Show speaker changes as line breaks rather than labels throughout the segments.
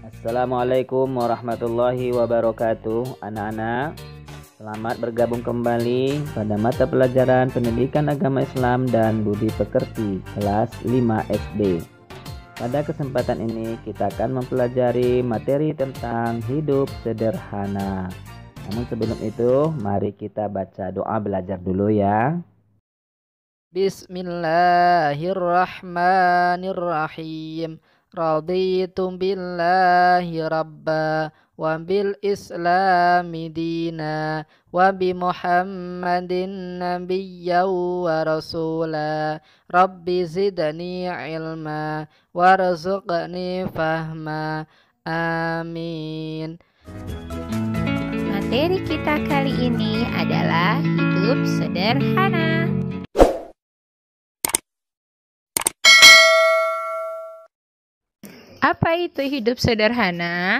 Assalamualaikum warahmatullahi wabarakatuh. Anak-anak, selamat bergabung kembali pada mata pelajaran Pendidikan Agama Islam dan Budi Pekerti kelas 5 SD. Pada kesempatan ini kita akan mempelajari materi tentang hidup sederhana. Namun sebelum itu, mari kita baca doa belajar dulu ya.
Bismillahirrahmanirrahim. Raditu billahi rabba wa bil islami dina wa bi muhammadin nabiyya wa rasula. Rabbi zidni ilma warzuqni fahma. Amin.
Materi kita kali ini adalah hidup sederhana. Apa itu hidup sederhana?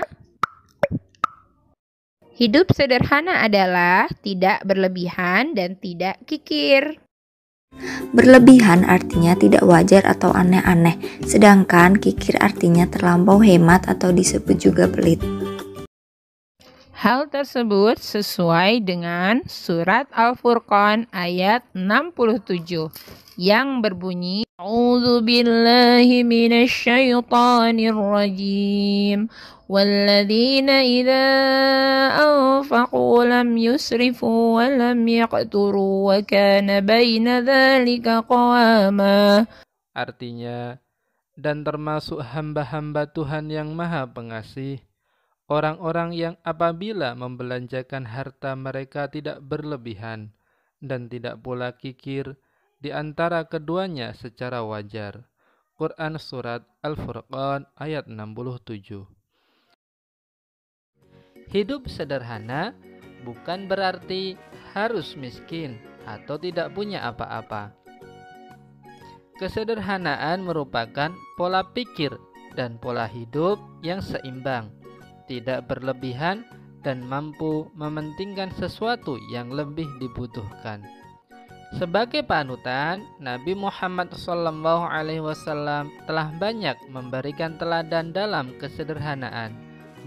Hidup sederhana adalah tidak berlebihan dan tidak kikir.
Berlebihan artinya tidak wajar atau aneh-aneh, sedangkan kikir artinya terlampau hemat atau disebut juga pelit.
Hal tersebut sesuai dengan surat Al-Furqan ayat 67 yang berbunyi A'udzu billahi minasyaitonir rajim walladzina idza anfaqu lam yusrifu wa lam yaqturu wa kana baina dzalika qawama.
Artinya, dan termasuk hamba-hamba Tuhan yang Maha Pengasih, orang-orang yang apabila membelanjakan harta mereka tidak berlebihan dan tidak pula kikir di antara keduanya secara wajar. Quran Surat Al-Furqan ayat 67. Hidup sederhana bukan berarti harus miskin atau tidak punya apa-apa. Kesederhanaan merupakan pola pikir dan pola hidup yang seimbang, tidak berlebihan dan mampu mementingkan sesuatu yang lebih dibutuhkan. Sebagai panutan, Nabi Muhammad SAW telah banyak memberikan teladan dalam kesederhanaan,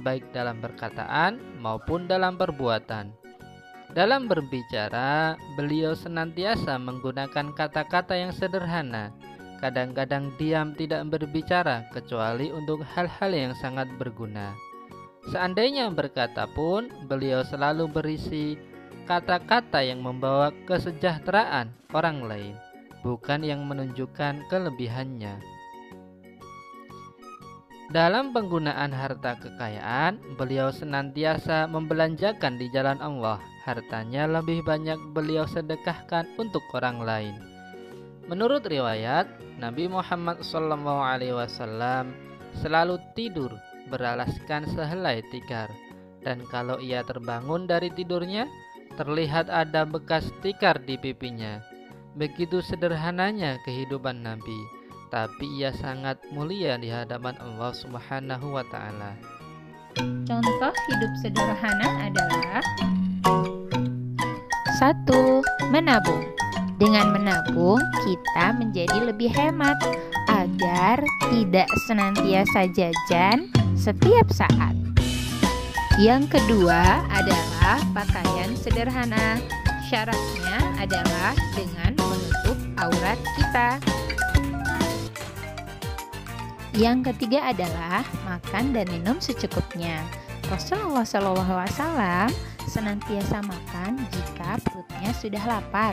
baik dalam perkataan maupun dalam perbuatan. Dalam berbicara, beliau senantiasa menggunakan kata-kata yang sederhana. Kadang-kadang diam tidak berbicara kecuali untuk hal-hal yang sangat berguna. Seandainya berkata pun, beliau selalu berisi kata-kata yang membawa kesejahteraan orang lain, bukan yang menunjukkan kelebihannya. Dalam penggunaan harta kekayaan, beliau senantiasa membelanjakan di jalan Allah. Hartanya lebih banyak beliau sedekahkan untuk orang lain. Menurut riwayat, Nabi Muhammad SAW selalu tidur beralaskan sehelai tikar, dan kalau ia terbangun dari tidurnya, terlihat ada bekas tikar di pipinya. Begitu sederhananya kehidupan Nabi, tapi ia sangat mulia di hadapan Allah Subhanahu wa Ta'ala.
Contoh hidup sederhana adalah 1. Menabung. Dengan menabung, kita menjadi lebih hemat agar tidak senantiasa jajan setiap saat. Yang kedua adalah pakaian sederhana. Syaratnya adalah dengan menutup aurat kita. Yang ketiga adalah makan dan minum secukupnya. Rasulullah SAW senantiasa makan jika perutnya sudah lapar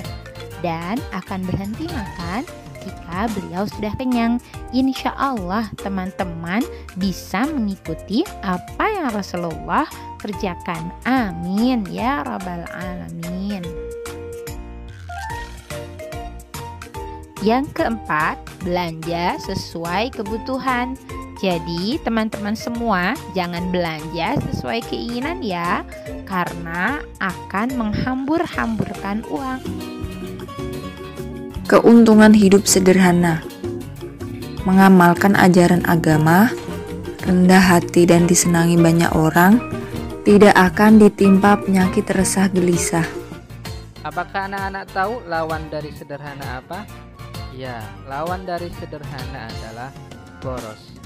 dan akan berhenti makan jika beliau sudah kenyang. Insya Allah teman-teman bisa mengikuti apa yang Rasulullah kerjakan. Amin ya rabbal alamin. Yang keempat, belanja sesuai kebutuhan. Jadi teman-teman semua jangan belanja sesuai keinginan ya, karena akan menghambur-hamburkan uang.
Keuntungan hidup sederhana: mengamalkan ajaran agama, rendah hati dan disenangi banyak orang, tidak akan ditimpa penyakit resah gelisah.
Apakah anak-anak tahu lawan dari sederhana apa? Ya, lawan dari sederhana adalah boros.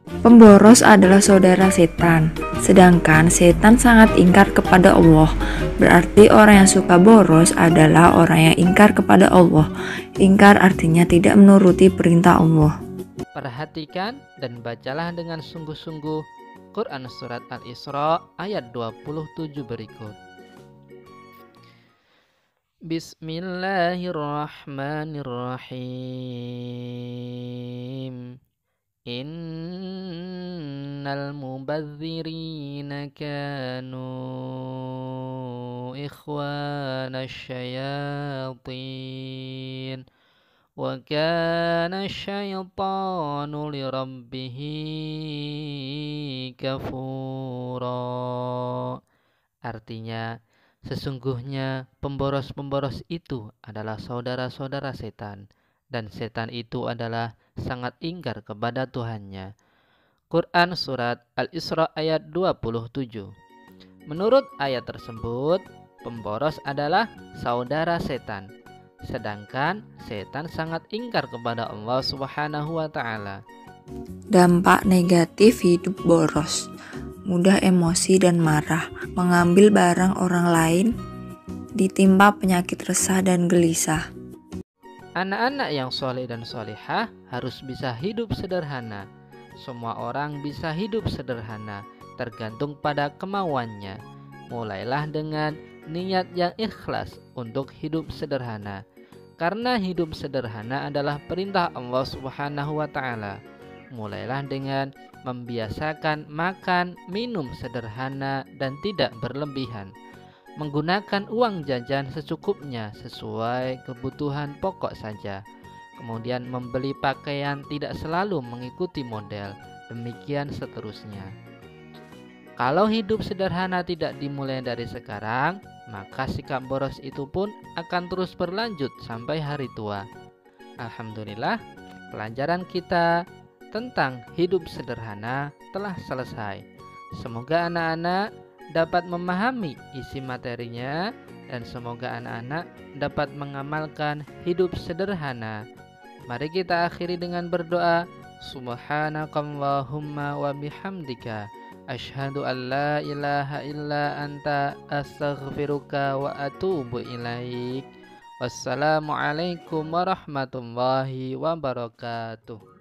Pemboros adalah saudara setan, sedangkan setan sangat ingkar kepada Allah. Berarti orang yang suka boros adalah orang yang ingkar kepada Allah. Ingkar artinya tidak menuruti perintah Allah.
Perhatikan dan bacalah dengan sungguh-sungguh Quran Surat Al-Isra ayat 27 berikut. Bismillahirrahmanirrahim. Innal mubadzirina kanu ikhwana syayatin wa kana syaitanu lirabbihi kafura. Artinya, sesungguhnya pemboros-pemboros itu adalah saudara-saudara setan, dan setan itu adalah sangat ingkar kepada Tuhannya. Quran Surat Al-Isra ayat 27. Menurut ayat tersebut, pemboros adalah saudara setan, sedangkan setan sangat ingkar kepada Allah Subhanahu wa Ta'ala.
Dampak negatif hidup boros: mudah emosi dan marah, mengambil barang orang lain, ditimpa penyakit resah dan gelisah.
Anak-anak yang soleh dan solehah harus bisa hidup sederhana. Semua orang bisa hidup sederhana, tergantung pada kemauannya. Mulailah dengan niat yang ikhlas untuk hidup sederhana, karena hidup sederhana adalah perintah Allah Subhanahu wa Ta'ala. Mulailah dengan membiasakan makan, minum sederhana dan tidak berlebihan. Menggunakan uang jajan secukupnya sesuai kebutuhan pokok saja. Kemudian membeli pakaian tidak selalu mengikuti model. Demikian seterusnya. Kalau hidup sederhana tidak dimulai dari sekarang, maka sikap boros itu pun akan terus berlanjut sampai hari tua. Alhamdulillah, pelajaran kita tentang hidup sederhana telah selesai. Semoga anak-anak dapat memahami isi materinya, dan semoga anak-anak dapat mengamalkan hidup sederhana. Mari kita akhiri dengan berdoa. Subhanakallahumma wa bihamdika asyhadu an la ilaha illa anta astaghfiruka wa atubu ilaik. Wassalamualaikum warahmatullahi wabarakatuh.